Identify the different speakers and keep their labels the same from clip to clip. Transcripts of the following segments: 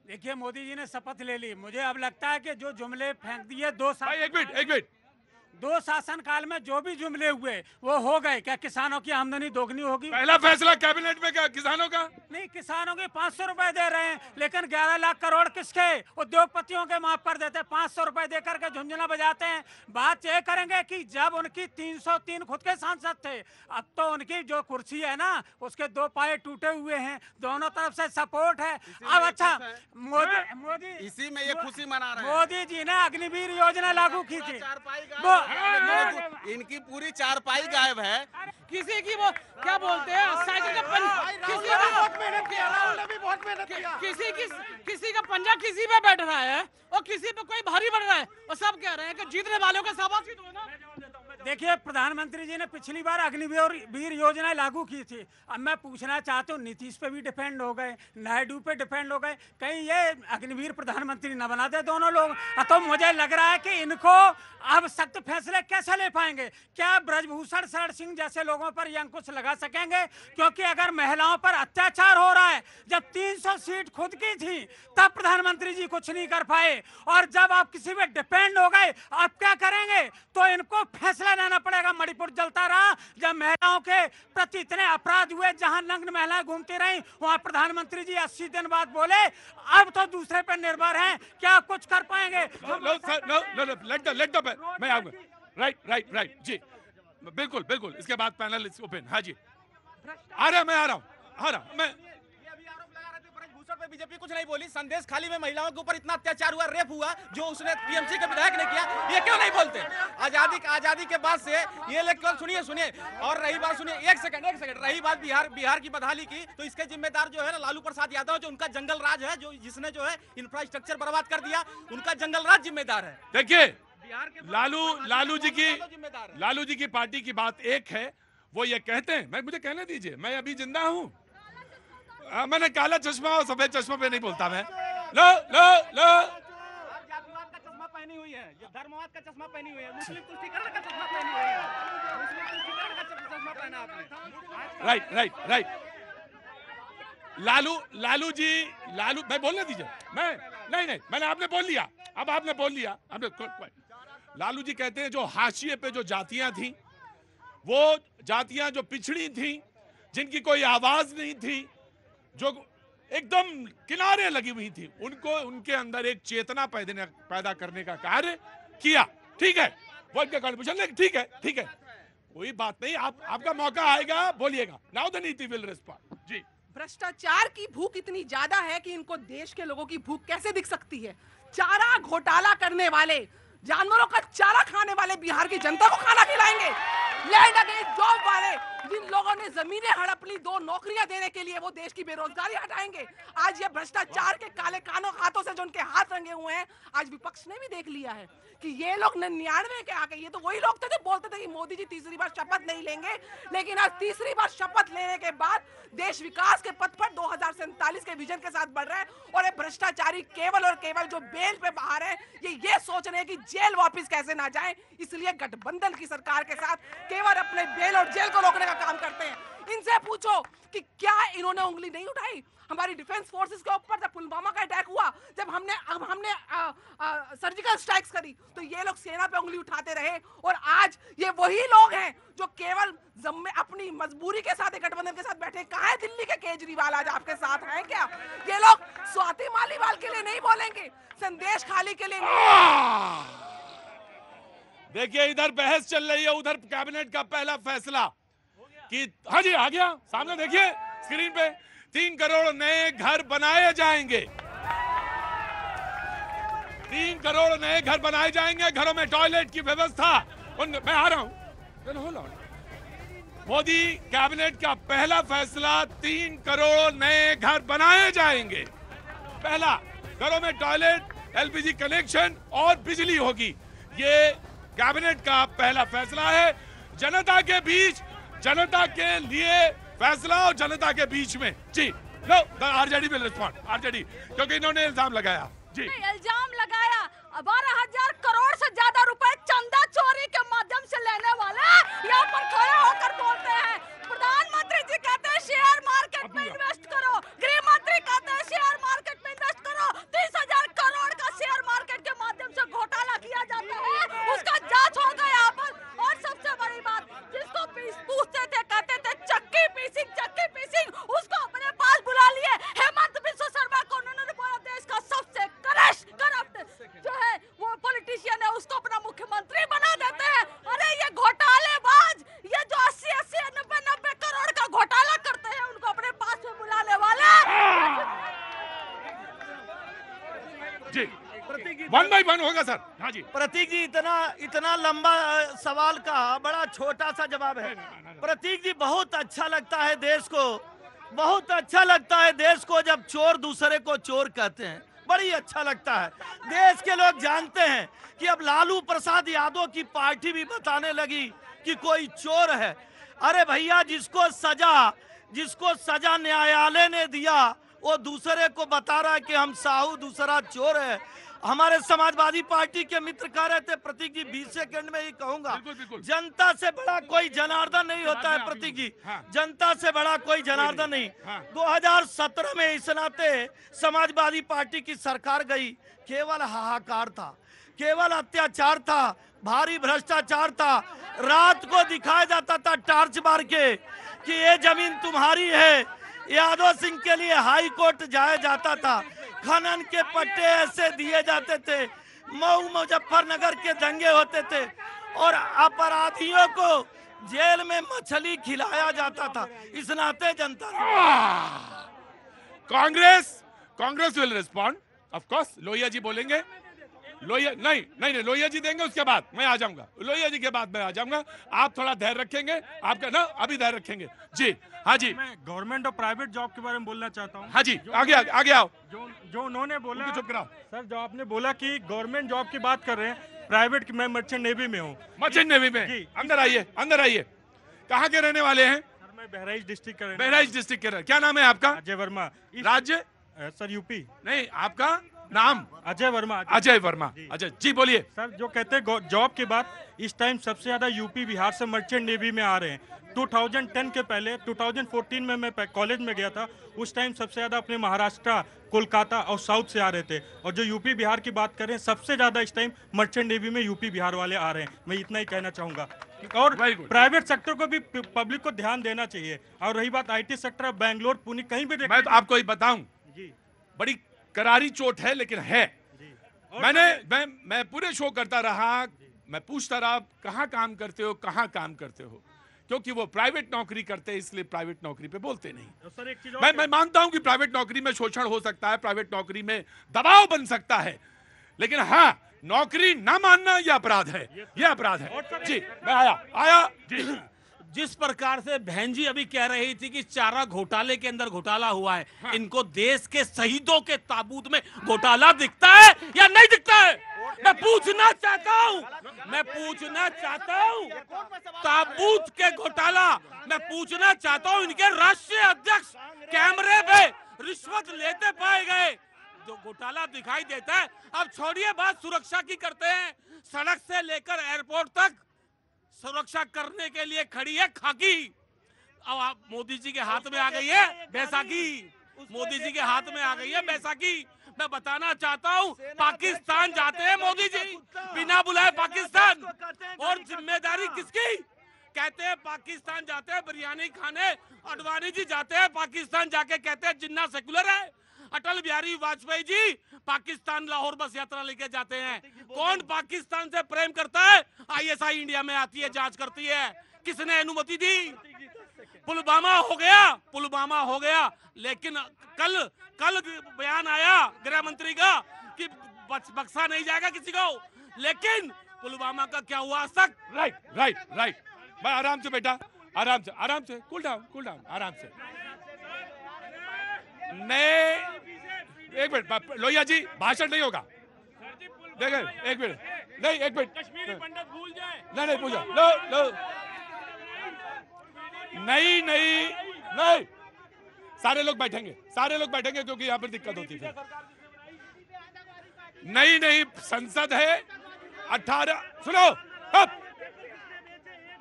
Speaker 1: देखिए मोदी जी ने शपथ ले ली, मुझे अब लगता है कि जो जुमले फेंक दिए
Speaker 2: भाई एक मिनट,
Speaker 1: दो शासन काल में जो भी जुमले हुए वो हो गए। क्या किसानों की आमदनी दोगुनी होगी?
Speaker 2: पहला फैसला कैबिनेट में क्या किसानों का?
Speaker 1: नहीं, किसानों के 500 रुपए दे रहे हैं, लेकिन 11 लाख करोड़ किसके? उद्योगपतियों के माफ कर देते हैं। 500 रुपए देकर के झुंझुना बजाते हैं। बात ये करेंगे कि जब उनकी 303 खुद के सांसद थे, अब तो उनकी जो कुर्सी है ना उसके दो पाए टूटे हुए हैं, दोनों तरफ से सपोर्ट है। अब अच्छा, मोदी
Speaker 3: इसी में ये खुशी मना रहे हैं।
Speaker 1: मोदी जी ने अग्निवीर योजना लागू की थी।
Speaker 3: इनकी पूरी चारपाई गायब है।
Speaker 4: किसी की वो क्या बोलते हैं साइकिल का किसी का
Speaker 5: बहुत मेहनत किया, राहुल ने भी बहुत मेहनत किया।
Speaker 4: किसी का पंजा किसी पे बैठ रहा है और किसी पे कोई भारी बढ़ रहा है और सब कह रहे हैं कि जीतने वालों का शाबाशी दो ना।
Speaker 1: देखिए, प्रधानमंत्री जी ने पिछली बार अग्निवीर योजना लागू की थी। अब मैं पूछना चाहता हूँ, नीतीश पे भी डिपेंड हो गए, नायडू पे डिपेंड हो गए, कहीं ये अग्निवीर प्रधानमंत्री न बना दे दोनों लोग। तो मुझे लग रहा है कि इनको अब सख्त फैसले कैसे ले पाएंगे? क्या ब्रजभूषण शरण सिंह जैसे लोगों पर ये अंकुश लगा सकेंगे? क्योंकि अगर महिलाओं पर अत्याचार हो रहा है, जब 300 सीट खुद की थी तब प्रधानमंत्री जी कुछ नहीं कर पाए, और जब आप किसी पे डिपेंड हो गए आप क्या करेंगे? तो इनको फैसला लेना पड़ेगा। मणिपुर जलता रहा जब महिलाओं के प्रति इतने अपराध हुए, जहां नग्न महिलाएं घूमती रहीं, वहां प्रधानमंत्री जी 80 दिन बाद बोले अब तो दूसरे पर निर्भर हैं। क्या कुछ कर पाएंगे?
Speaker 2: मैं आऊंगा। राइट जी, बिल्कुल इसके बाद पैनल इज ओपन। हाँ जी, आ रहा हूँ मैं।
Speaker 3: पे बीजेपी कुछ नहीं बोली। संदेश खाली में महिलाओं के ऊपर इतना अत्याचार हुआ, रेप हुआ, जो उसने टीएमसी के विधायक ने किया, ये क्यों नहीं बोलते? आजादी के बाद से ये लोग केवल सुनिए। और रही बात, सुनिए एक सेकंड, रही बात बिहार की बदहाली की, तो इसके जिम्मेदार जो है ना लालू प्रसाद यादव, जो उनका जंगल राज है, जो जिसने जो है इंफ्रास्ट्रक्चर बर्बाद कर दिया, उनका जंगल राज जिम्मेदार है।
Speaker 2: देखिए, लालू जी की पार्टी की बात एक है, वो ये कहते हैं, मुझे कहने दीजिए, मैं अभी जिंदा हूं। मैंने काला चश्मा और सफेद चश्मा पे नहीं बोलता मैं। लो
Speaker 3: जातिवाद का चश्मा पहनी हुई है, ये धर्मवाद का चश्मा पहनी हुई है, मुस्लिम तुष्टीकरण का चश्मा पहनी हुई है, मुस्लिम तुष्टीकरण का चश्मा पहना आपने।
Speaker 2: राइट। लालू मैं बोलने दीजिए। नहीं, मैंने आपने बोल लिया, अब आपने बोल लिया। लालू जी कहते हैं जो हाशिए पे जो जातियां थी, वो जातियां जो पिछड़ी थी, जिनकी कोई आवाज नहीं थी, जो एकदम किनारे लगी हुई थी, उनको उनके अंदर एक चेतना पैदा करने का कार्य किया। ठीक है, वो इनका कॉन्ट्रिब्यूशन, ठीक है, कोई बात नहीं। आपका मौका आएगा, बोलिएगा। नाउ द नीति विल रिस्पॉन्ड। जी,
Speaker 6: भ्रष्टाचार की भूख इतनी ज्यादा है कि इनको देश के लोगों की भूख कैसे दिख सकती है? चारा घोटाला करने वाले, जानवरों का चारा खाने वाले बिहार की जनता को खाना खिलाएंगे? लैंड अगेंस्ट जॉब वाले, जिन लोगों ने जमीनें हड़प ली 2 नौकरियां देने के लिए, वो देश की बेरोजगारी हटाएंगे? आज ये भ्रष्टाचार के काले कानों हाथों से जो उनके हाथ रंगे हुए हैं, आज विपक्ष ने भी देख लिया है कि ये लोग 99 के आके, ये तो वही लोग थे जो बोलते थे कि मोदी जी तीसरी बार शपथ नहीं लेंगे, लेकिन आज तीसरी बार शपथ लेने के बाद देश विकास के पथ पर 2047 के विजन के साथ बढ़ रहा है। और ये भ्रष्टाचारी केवल और केवल जो बेल पे बाहर है, ये सोच रहे हैं कि जेल वापस कैसे ना जाए, इसलिए गठबंधन की सरकार के साथ केवल अपने बेल और जेल को रोकने का काम करते हैं। इनसे पूछो कि क्या इन्होंने उंगली नहीं उठाई हमारी डिफेंस फोर्सेस के ऊपर? जब पुलवामा का अटैक हुआ, जब हमने सर्जिकल स्ट्राइक्स करी, तो ये लोग सेना पे उंगली उठाते रहे। और आज ये वही लोग हैं जो केवल अपनी मजबूरी के साथ गठबंधन के साथ बैठे। कहाँ है दिल्ली के केजरीवाल? आज आपके साथ हैं क्या? ये लोग स्वाति मालीवाल के लिए नहीं बोलेंगे, संदेश खाली के लिए नहीं।
Speaker 2: देखिए, इधर बहस चल रही है, उधर कैबिनेट का पहला फैसला कि हाँ जी, आ गया सामने, देखिए स्क्रीन पे 3 करोड़ नए घर बनाए जाएंगे। 3 करोड़ नए घर बनाए जाएंगे, घरों में टॉयलेट की व्यवस्था। मैं आ रहा हूं। मोदी कैबिनेट का पहला फैसला, 3 करोड़ नए घर बनाए जाएंगे। पहला, घरों में टॉयलेट, एलपीजी कनेक्शन और बिजली होगी। ये कैबिनेट का पहला फैसला है। जनता के बीच, जनता के लिए फैसला और जनता के बीच में। जी, लो, आरजेडी विल रिस्पॉन्ड। आरजेडी, क्योंकि इन्होंने इल्जाम लगाया। जी,
Speaker 7: इल्जाम लगाया 12,000 करोड़ से ज्यादा रुपए चंदा चोरी के माध्यम से लेने वाले यहाँ पर खड़े होकर बोलते हैं। प्रधानमंत्री जी कहते हैं शेयर मार्केट में इन्वेस्ट करो, गृह मंत्री कहते हैं शेयर मार्केट में इन्वेस्ट करो,
Speaker 2: जी, वन बाई वन होगा सर। हाँ जी,
Speaker 5: प्रतीक जी इतना लंबा सवाल का बड़ा छोटा सा जवाब है। प्रतीक जी, बहुत अच्छा लगता है देश को, बहुत अच्छा लगता है देश को जब चोर दूसरे को चोर कहते हैं, बड़ी अच्छा लगता है। देश के लोग जानते हैं कि अब लालू प्रसाद यादव की पार्टी भी बताने लगी कि कोई चोर है। अरे भैया, जिसको सजा न्यायालय ने दिया वो दूसरे को बता रहा है कि हम साहू, दूसरा चोर है। हमारे समाजवादी पार्टी के मित्र कह रहे थे, प्रतीक जी 20 सेकंड में ही कहूंगा,
Speaker 2: बिल्कुल।
Speaker 5: जनता से बड़ा कोई जनार्दन नहीं होता है प्रतीक जी।
Speaker 2: हाँ।
Speaker 5: जनता से बड़ा कोई जनार्दन नहीं।
Speaker 2: हाँ।
Speaker 5: 2017 में इस नाते समाजवादी पार्टी की सरकार गई, केवल हाहाकार था, केवल अत्याचार था, भारी भ्रष्टाचार था। रात को दिखाया जाता था टार्च मार के कि ये जमीन तुम्हारी है। यादव सिंह के लिए हाई कोर्ट जाया जाता था, खनन के पट्टे ऐसे दिए जाते थे, मऊ मुजफ्फरनगर के दंगे होते थे और अपराधियों को जेल में मछली खिलाया जाता था। इस नाते Janata
Speaker 2: Congress will respond of course. Lohia ji बोलेंगे, लोहिया नहीं लोहिया जी देंगे, उसके बाद मैं आ जाऊंगा। लोहिया जी के बाद मैं आ जाऊंगा। आप थोड़ा धैर्य रखेंगे, आपका ना अभी धैर्य रखेंगे जी। हाँ जी,
Speaker 8: मैं गवर्नमेंट और प्राइवेट जॉब के बारे में बोलना चाहता हूँ।
Speaker 2: हाँ जी, आगे आओ।
Speaker 8: जो उन्होंने बोला,
Speaker 2: चुप कराओ
Speaker 8: सर, जो आपने बोला कि गवर्नमेंट जॉब की बात कर रहे हैं, प्राइवेट की, मैं मर्चेंट नेवी में हूँ।
Speaker 2: मर्चेंट नेवी में
Speaker 8: जी।
Speaker 2: अंदर आइए। कहाँ के रहने वाले हैं?
Speaker 8: सर, मैं बहराइच डिस्ट्रिक्ट का
Speaker 2: बहराइच डिस्ट्रिक्ट के। क्या नाम है आपका?
Speaker 8: अजय वर्मा।
Speaker 2: राज्य?
Speaker 8: Sir, UP.
Speaker 2: नहीं, आपका नाम?
Speaker 8: अजय वर्मा।
Speaker 2: अजय वर्मा। अच्छा जी, बोलिए
Speaker 8: सर। जो कहते हैं जॉब के बाद इस टाइम सबसे ज्यादा यूपी बिहार से मर्चेंट नेवी में आ रहे हैं। 2010 के पहले 2014 में मैं कॉलेज में गया था, उस टाइम सबसे ज्यादा अपने महाराष्ट्र, कोलकाता और साउथ से आ रहे थे। और जो यूपी बिहार की बात करें, सबसे ज्यादा इस टाइम मर्चेंट नेवी में यूपी बिहार वाले आ रहे हैं। मैं इतना ही कहना चाहूंगा। और प्राइवेट सेक्टर को भी पब्लिक को ध्यान देना चाहिए। और रही बात IT सेक्टर, बैंगलोर, पुणे, कहीं भी
Speaker 2: मैं तो आपको ही बताऊं
Speaker 8: जी,
Speaker 2: बड़ी करारी चोट है, लेकिन है। मैं पूरे शो करता रहा, मैं पूछता रहा कहाँ काम करते हो, क्योंकि वो प्राइवेट नौकरी करते हैं, इसलिए प्राइवेट नौकरी पे बोलते नहीं।
Speaker 8: तो सर, एक चीज
Speaker 2: मैं मानता हूं कि प्राइवेट नौकरी में शोषण हो सकता है, प्राइवेट नौकरी में दबाव बन सकता है, लेकिन हाँ, नौकरी ना मानना यह अपराध है, यह अपराध है जी। मैं आया जी।
Speaker 3: जिस प्रकार से बहन जी अभी कह रही थी कि चारा घोटाले के अंदर घोटाला हुआ है,
Speaker 2: हाँ।
Speaker 3: इनको देश के शहीदों के ताबूत में घोटाला दिखता है या नहीं दिखता है? मैं पूछना चाहता हूँ ताबूत के घोटाला, मैं पूछना चाहता हूँ इनके राष्ट्रीय अध्यक्ष कैमरे पे रिश्वत लेते पाए गए, जो घोटाला दिखाई देता है। अब छोड़िए बात सुरक्षा की, करते हैं सड़क से लेकर एयरपोर्ट तक सुरक्षा करने के लिए खड़ी है खाकी। अब आप मोदी जी के हाथ में आ गई है बैसाखी, मोदी जी के हाथ में आ गई है बैसाखी। मैं बताना चाहता हूँ, पाकिस्तान जाते हैं मोदी जी बिना बुलाए पाकिस्तान, और जिम्मेदारी किसकी? कहते हैं पाकिस्तान जाते हैं बिरयानी खाने, अडवाणी जी जाते हैं पाकिस्तान, जाके कहते हैं जिन्ना सेकुलर है। अटल बिहारी वाजपेयी जी पाकिस्तान लाहौर बस यात्रा लेके जाते हैं। कौन पाकिस्तान से प्रेम करता है? ISI इंडिया में आती है, जांच करती है, किसने अनुमति दी? पुलवामा हो गया, लेकिन कल बयान आया गृह मंत्री का कि बख्शा नहीं जाएगा किसी को, लेकिन पुलवामा का क्या हुआ आज तक?
Speaker 2: राइट। भाई आराम से बेटा, आराम से, कूल डाउन, आराम से। एक मिनट लोहिया जी, भाषण नहीं होगा। देखें, एक मिनट
Speaker 3: कश्मीरी पंडित भूल जाए।
Speaker 2: नहीं पूछो, लो नहीं, सारे लोग बैठेंगे क्योंकि यहाँ पर दिक्कत होती है। नहीं, संसद है 18, सुनो,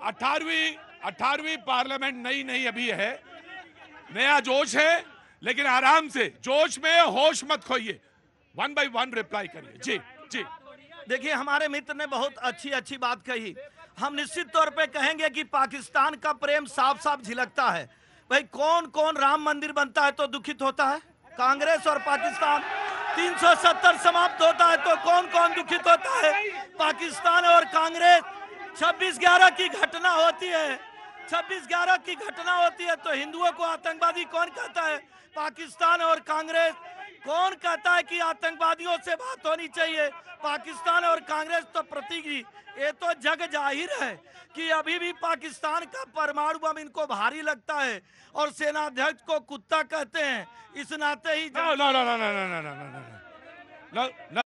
Speaker 2: 18वीं पार्लियामेंट नई अभी है, नया जोश है, लेकिन आराम से, जोश में होश मत खोइए। 1 by 1 रिप्लाई करिए जी।
Speaker 5: देखिए, हमारे मित्र ने बहुत अच्छी बात कही। हम निश्चित तौर पे कहेंगे कि पाकिस्तान का प्रेम साफ साफ झलकता है। भाई, कौन राम मंदिर बनता है तो दुखित होता है? कांग्रेस और पाकिस्तान। 370 समाप्त होता है तो कौन दुखित होता है? पाकिस्तान और कांग्रेस। 26/11 की घटना होती है, 26/11 की घटना होती है तो हिंदुओं को आतंकवादी कौन कहता है? पाकिस्तान और कांग्रेस। कौन कहता है कि आतंकवादियों से बात होनी चाहिए? पाकिस्तान और कांग्रेस तो प्रतीक जी, ये तो जग जाहिर है कि अभी भी पाकिस्तान का परमाणु बम इनको भारी लगता है और सेनाध्यक्ष को कुत्ता कहते हैं। इस नाते ही
Speaker 2: No, no, no, no, no, no, no, no, no, no. No, no.